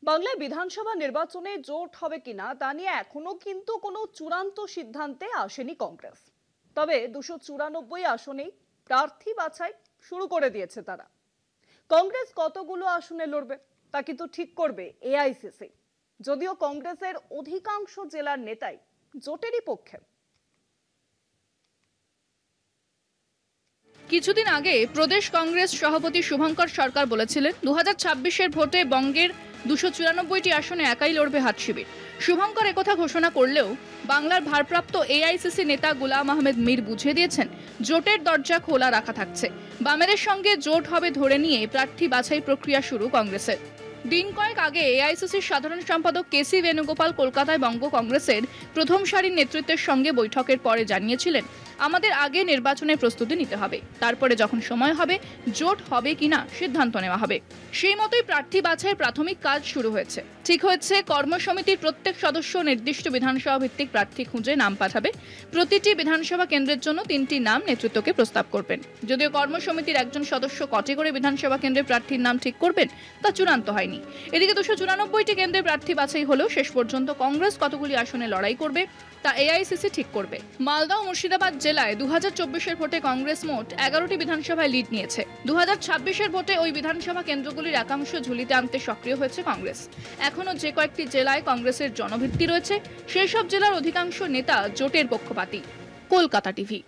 বাংলায় বিধানসভা নির্বাচনে জোট হবে কিনা তা নিয়ে এখনো কিন্তু কোনো চূড়ান্ত সিদ্ধান্তে আসেনি কংগ্রেস। তবে 294 আসনেই প্রার্থী বাছাই শুরু করে দিয়েছে তারা। কংগ্রেস কতগুলো আসনে লড়বে তা কিন্তু ঠিক করবে এআইসিসি, যদিও কংগ্রেসের অধিকাংশ জেলার নেতাই জোটেরই পক্ষে। কিছুদিন আগে প্রদেশ কংগ্রেস সভাপতি শুভঙ্কর সরকার বলেছিলেন 2026-এর ভোটে বঙ্গের 294টি আসনে একাই লড়বে হাত শিবির। শুভঙ্কর একথা ঘোষণা করলেও বাংলার ভারপ্রাপ্ত এআইসিসি নেতা গোলাম আহমেদ মীর বুঝিয়ে দিয়েছেন জোটের দরজা খোলা রাখা থাকছে। বামেদের সঙ্গে জোট হবে ধরে নিয়ে প্রার্থী বাছাই প্রক্রিয়া শুরু কংগ্রেসের। দিন কয়েক আগে এআইসিসির সাধারণ সম্পাদক কেসি বেণুগোপাল কলকাতায় বঙ্গ কংগ্রেসের প্রথম সারির নেতৃত্বের সঙ্গে বৈঠকের পরে জানিয়েছিলেন, আমাদের আগে নির্বাচনের প্রস্তুতি নিতে হবে, তারপরে যখন সময় হবে জোট হবে কিনা সিদ্ধান্ত নেওয়া হবে। সেই মতোই প্রার্থী বাছাইয়ের প্রাথমিক কাজ শুরু হয়েছে। ঠিক হয়েছে, কর্মসমিতির প্রত্যেক সদস্য নির্দিষ্ট বিধানসভা ভিত্তিক প্রার্থী খুঁজে নাম পাঠাবে। প্রতিটি বিধানসভা কেন্দ্রের জন্য 3টি নাম নেতৃত্বকে প্রস্তাব করবেন। যদিও কর্মসমিতির একজন সদস্য কটি করে বিধানসভা কেন্দ্রের প্রার্থীর নাম ঠিক করবেন তা চূড়ান্ত হয়নি। এদিকে 294টি কেন্দ্রের প্রার্থী বাছাই হলেও শেষ পর্যন্ত কংগ্রেস কতগুলি আসনে লড়াই করবে তা এআইসিসি ঠিক করবে। মালদা ও মুর্শিদাবাদ জেলায় 2024-এর ভোটে কংগ্রেস মোট 11টি বিধানসভায় লিড নিয়েছে। 2026-এর ভোটে ওই বিধানসভা কেন্দ্রগুলির একাংশ ঝুলিতে আনতে সক্রিয় হয়েছে কংগ্রেস। এখনও যে কয়েকটি জেলায় কংগ্রেসের জনভিত্তি রয়েছে সেই সব জেলার অধিকাংশ নেতা জোটের পক্ষপাতী। কলকাতা টিভি।